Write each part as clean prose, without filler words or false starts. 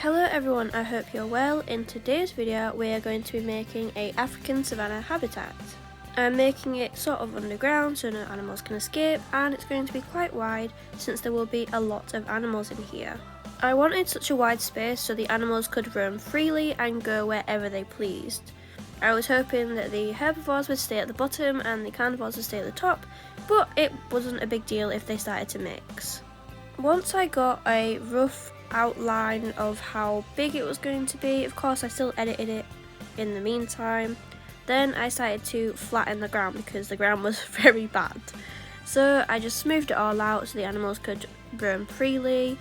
Hello everyone, I hope you're well. In today's video we are going to be making a African savanna habitat. I'm making it sort of underground so no animals can escape, and it's going to be quite wide since there will be a lot of animals in here. I wanted such a wide space so the animals could roam freely and go wherever they pleased. I was hoping that the herbivores would stay at the bottom and the carnivores would stay at the top, but it wasn't a big deal if they started to mix. Once I got a rough outline of how big it was going to be, of course I still edited it in the meantime, then I started to flatten the ground because the ground was very bad. So I just smoothed it all out so the animals could roam freely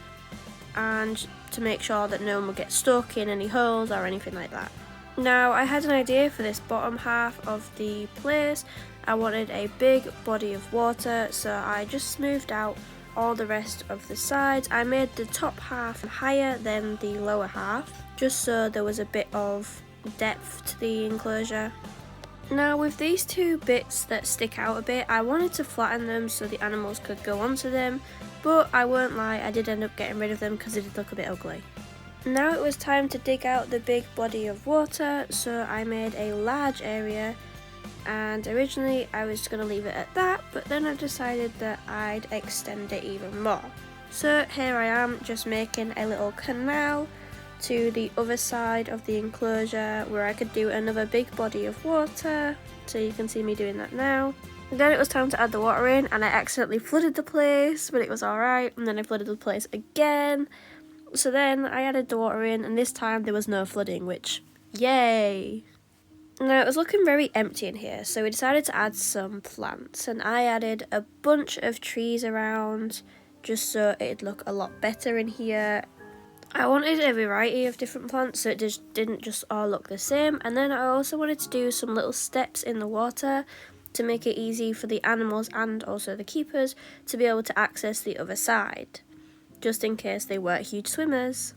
and to make sure that no one would get stuck in any holes or anything like that. Now I had an idea for this bottom half of the place. I wanted a big body of water, so I just smoothed out all the rest of the sides. I made the top half higher than the lower half, just so there was a bit of depth to the enclosure. Now with these two bits that stick out a bit, I wanted to flatten them so the animals could go onto them, but I won't lie, I did end up getting rid of them because they did look a bit ugly. Now it was time to dig out the big body of water, so I made a large area, and originally I was going to leave it at that, but then I decided that I'd extend it even more. So here I am, just making a little canal to the other side of the enclosure where I could do another big body of water, so you can see me doing that now. Then it was time to add the water in, and I accidentally flooded the place, but it was alright, and then I flooded the place again. So then I added the water in, and this time there was no flooding, which, yay! Now it was looking very empty in here, so we decided to add some plants, and I added a bunch of trees around just so it'd look a lot better in here. I wanted a variety of different plants so it just didn't just all look the same, and then I also wanted to do some little steps in the water to make it easy for the animals and also the keepers to be able to access the other side, just in case they weren't huge swimmers.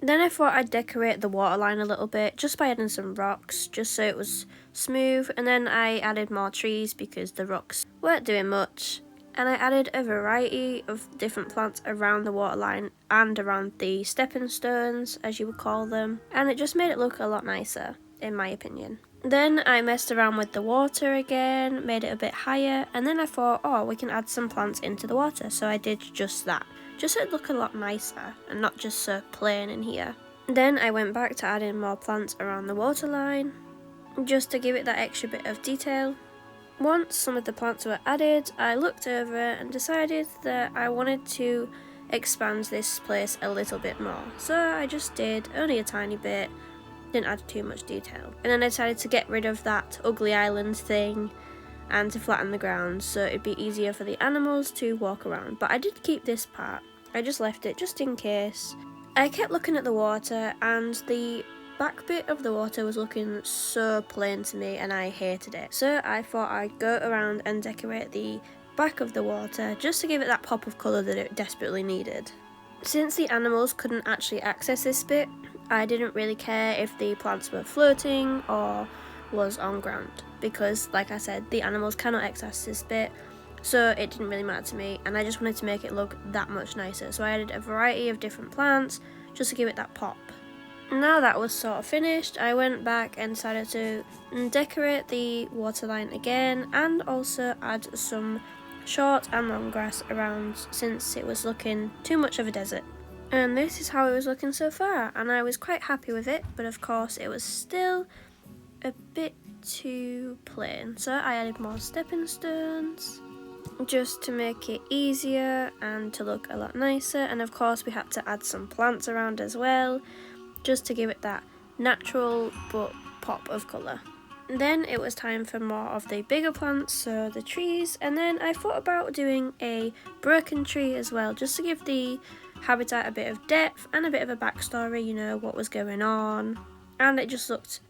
Then I thought I'd decorate the waterline a little bit just by adding some rocks, just so it was smooth, and then I added more trees because the rocks weren't doing much, and I added a variety of different plants around the waterline and around the stepping stones, as you would call them, and it just made it look a lot nicer, in my opinion. Then I messed around with the water again, made it a bit higher, and then I thought, oh, we can add some plants into the water, so I did just that. Just so it'd look a lot nicer and not just so plain in here. Then I went back to adding more plants around the waterline, just to give it that extra bit of detail. Once some of the plants were added, I looked over and decided that I wanted to expand this place a little bit more. So I just did only a tiny bit, didn't add too much detail. And then I decided to get rid of that ugly island thing and to flatten the ground so it'd be easier for the animals to walk around. But I did keep this part. I just left it just in case. I kept looking at the water, and the back bit of the water was looking so plain to me and I hated it. So I thought I'd go around and decorate the back of the water just to give it that pop of colour that it desperately needed. Since the animals couldn't actually access this bit, I didn't really care if the plants were floating or was on ground, because like I said, the animals cannot access this bit, so it didn't really matter to me, and I just wanted to make it look that much nicer, so I added a variety of different plants just to give it that pop. Now that was sort of finished, I went back and decided to decorate the waterline again and also add some short and long grass around since it was looking too much of a desert. And this is how it was looking so far, and I was quite happy with it, but of course it was still a bit too plain, so I added more stepping stones just to make it easier and to look a lot nicer, and of course we had to add some plants around as well just to give it that natural but pop of colour. Then it was time for more of the bigger plants, so the trees, and then I thought about doing a broken tree as well just to give the habitat a bit of depth and a bit of a backstory, you know, what was going on, and it just looked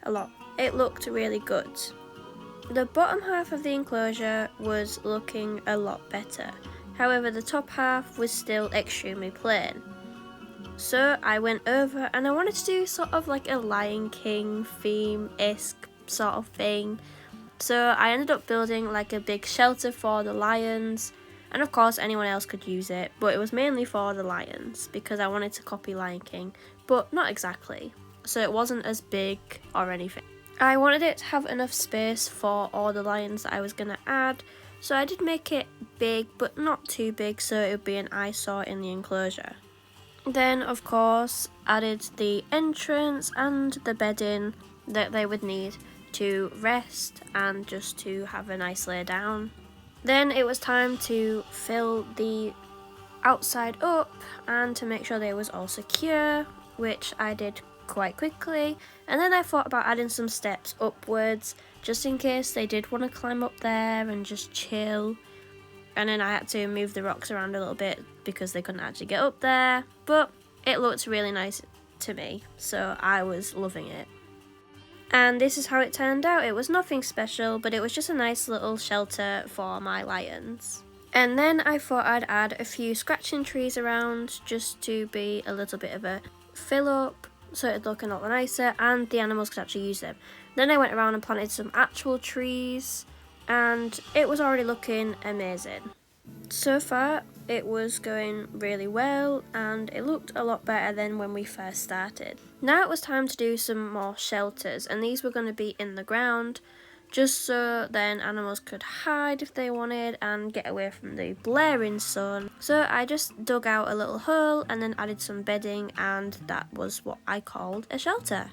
it looked really good. The bottom half of the enclosure was looking a lot better, however the top half was still extremely plain. So I went over and I wanted to do sort of like a Lion King theme-esque sort of thing. So I ended up building like a big shelter for the lions, and of course anyone else could use it, but it was mainly for the lions because I wanted to copy Lion King, but not exactly, so it wasn't as big or anything. I wanted it to have enough space for all the lions that I was going to add, so I did make it big but not too big so it would be an eyesore in the enclosure. Then of course added the entrance and the bedding that they would need to rest and just to have a nice lay down. Then it was time to fill the outside up and to make sure they was all secure, which I did quite quickly. And then I thought about adding some steps upwards just in case they did want to climb up there and just chill. And then I had to move the rocks around a little bit because they couldn't actually get up there, but it looked really nice to me, so I was loving it. And this is how it turned out. It was nothing special, but it was just a nice little shelter for my lions. And then I thought I'd add a few scratching trees around just to be a little bit of a fill up so it'd look a lot nicer and the animals could actually use them. Then I went around and planted some actual trees and it was already looking amazing. So far it was going really well and it looked a lot better than when we first started. Now it was time to do some more shelters, and these were going to be in the ground just so then animals could hide if they wanted and get away from the blaring sun. So I just dug out a little hole and then added some bedding, and that was what I called a shelter.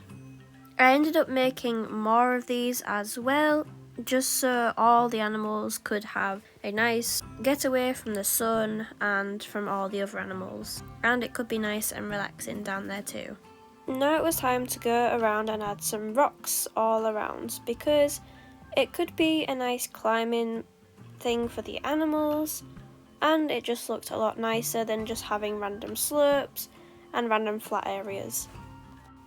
I ended up making more of these as well, just so all the animals could have a nice getaway from the sun and from all the other animals, and it could be nice and relaxing down there too. Now it was time to go around and add some rocks all around because it could be a nice climbing thing for the animals, and it just looked a lot nicer than just having random slopes and random flat areas.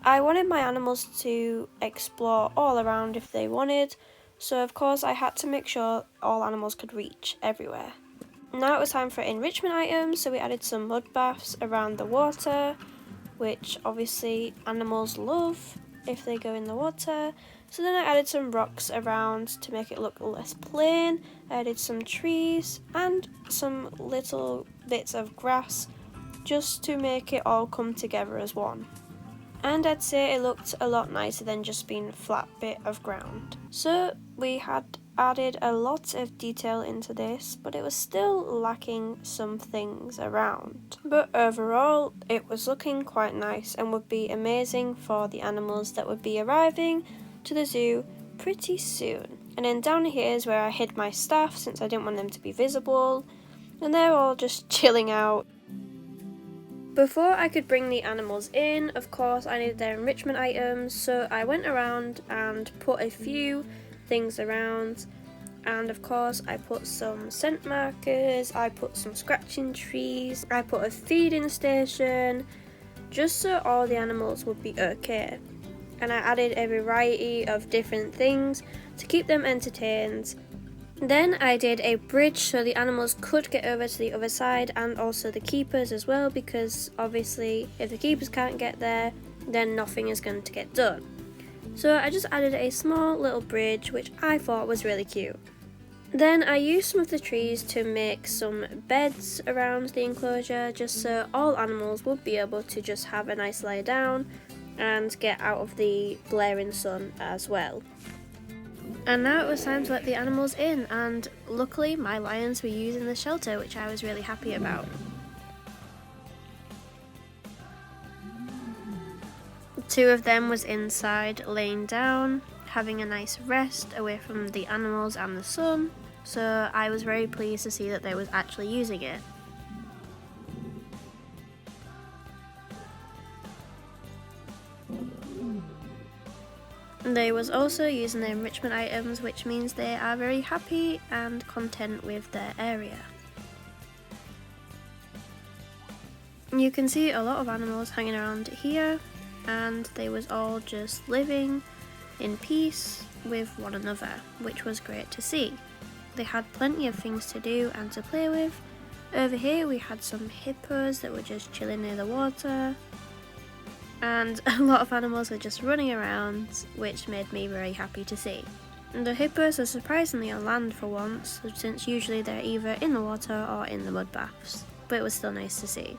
I wanted my animals to explore all around if they wanted, so of course I had to make sure all animals could reach everywhere. Now it was time for enrichment items, so we added some mud baths around the water, which obviously animals love if they go in the water. So then I added some rocks around to make it look less plain. I added some trees and some little bits of grass just to make it all come together as one. And I'd say it looked a lot nicer than just being a flat bit of ground. So we had added a lot of detail into this, but it was still lacking some things around. But overall, it was looking quite nice and would be amazing for the animals that would be arriving to the zoo pretty soon. And then down here is where I hid my staff since I didn't want them to be visible, and they're all just chilling out. Before I could bring the animals in, of course I needed their enrichment items, so I went around and put a few things around, and of course I put some scent markers, I put some scratching trees, I put a feeding station, just so all the animals would be okay. And I added a variety of different things to keep them entertained. Then I did a bridge so the animals could get over to the other side, and also the keepers as well, because obviously if the keepers can't get there, then nothing is going to get done. So I just added a small little bridge which I thought was really cute. Then I used some of the trees to make some beds around the enclosure just so all animals would be able to just have a nice lay down and get out of the blaring sun as well. And now it was time to let the animals in, and luckily my lions were using the shelter, which I was really happy about. Two of them was inside laying down, having a nice rest away from the animals and the sun, so I was very pleased to see that they was actually using it. They was also using their enrichment items, which means they are very happy and content with their area. You can see a lot of animals hanging around here, and they was all just living in peace with one another, which was great to see. They had plenty of things to do and to play with. Over here we had some hippos that were just chilling near the water, and a lot of animals were just running around, which made me very happy to see. And the hippos are surprisingly on land for once, since usually they're either in the water or in the mud baths, but it was still nice to see.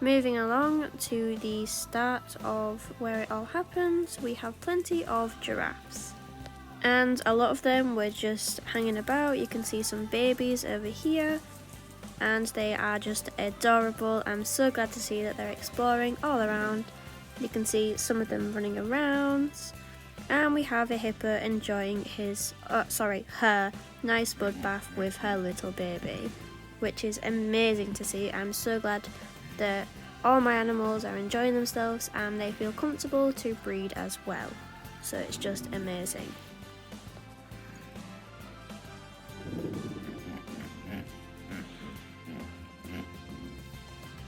Moving along to the start of where it all happens, we have plenty of giraffes. And a lot of them were just hanging about. You can see some babies over here, and they are just adorable. I'm so glad to see that they're exploring all around. You can see some of them running around. And we have a hippo enjoying her nice bud bath with her little baby, which is amazing to see. I'm so glad that all my animals are enjoying themselves and they feel comfortable to breed as well. So it's just amazing.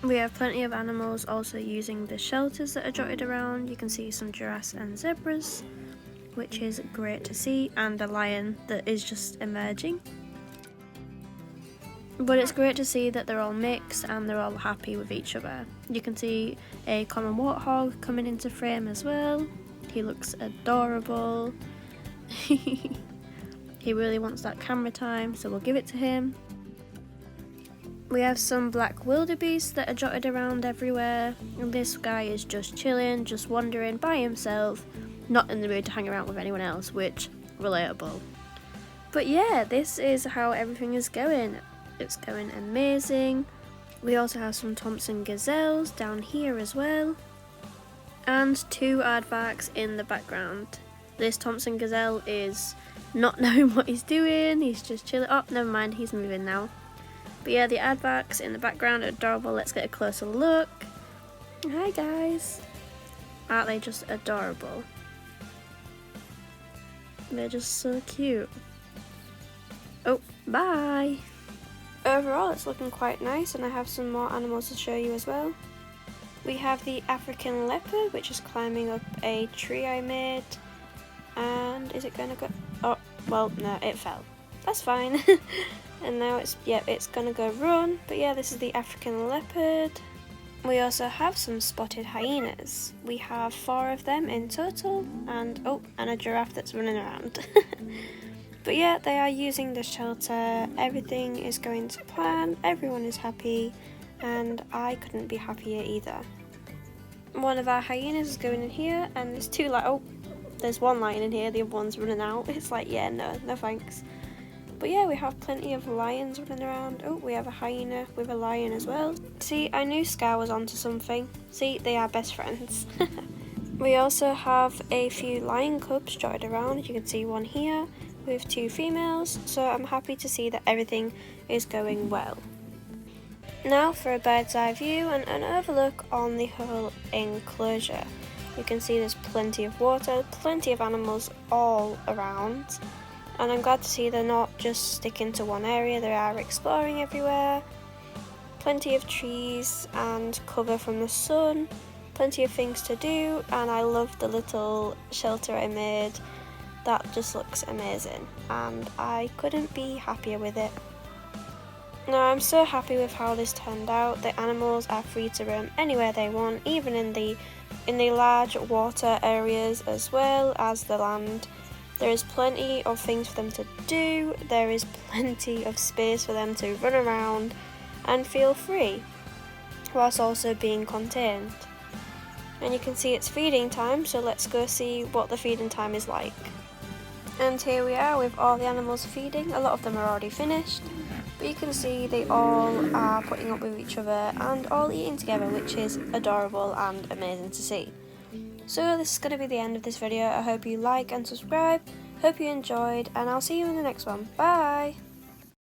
We have plenty of animals also using the shelters that are dotted around. You can see some giraffes and zebras, which is great to see, and a lion that is just emerging. But it's great to see that they're all mixed and they're all happy with each other. You can see a common warthog coming into frame as well. He looks adorable. He really wants that camera time, so we'll give it to him. We have some black wildebeest that are jotted around everywhere, and this guy is just chilling, just wandering by himself, not in the mood to hang around with anyone else, which, relatable. But yeah, this is how everything is going. It's going amazing. We also have some Thompson gazelles down here as well, and 2 aardvarks in the background. This Thompson gazelle is not knowing what he's doing, he's just chilling. Oh, never mind, he's moving now. But yeah, the aardvarks in the background are adorable. Let's get a closer look. Hi guys. Aren't they just adorable? They're just so cute. Oh, bye. Overall, it's looking quite nice, and I have some more animals to show you as well. We have the African leopard, which is climbing up a tree I made. And is it going to go? Oh, well, no, it fell. That's fine. And now it's gonna go run. But yeah, this is the African leopard. We also have some spotted hyenas. We have 4 of them in total, and a giraffe that's running around. But yeah, they are using the shelter. Everything is going to plan. Everyone is happy, and I couldn't be happier either. One of our hyenas is going in here, and there's 2 there's 1 lion in here. The other one's running out. It's like, yeah, no thanks. But yeah, we have plenty of lions running around. Oh, we have a hyena with a lion as well. See, I knew Scar was onto something. See, they are best friends. We also have a few lion cubs jotted around. You can see 1 here with 2 females. So I'm happy to see that everything is going well. Now for a bird's eye view and an overlook on the whole enclosure. You can see there's plenty of water, plenty of animals all around. And I'm glad to see they're not just sticking to one area, they are exploring everywhere. Plenty of trees and cover from the sun, plenty of things to do, and I love the little shelter I made. That just looks amazing, and I couldn't be happier with it. Now I'm so happy with how this turned out. The animals are free to roam anywhere they want, even in the large water areas as well as the land. There is plenty of things for them to do, there is plenty of space for them to run around and feel free, whilst also being contained. And you can see it's feeding time, so let's go see what the feeding time is like. And here we are with all the animals feeding. A lot of them are already finished, but you can see they all are putting up with each other and all eating together, which is adorable and amazing to see. So this is going to be the end of this video. I hope you like and subscribe, hope you enjoyed, and I'll see you in the next one. Bye!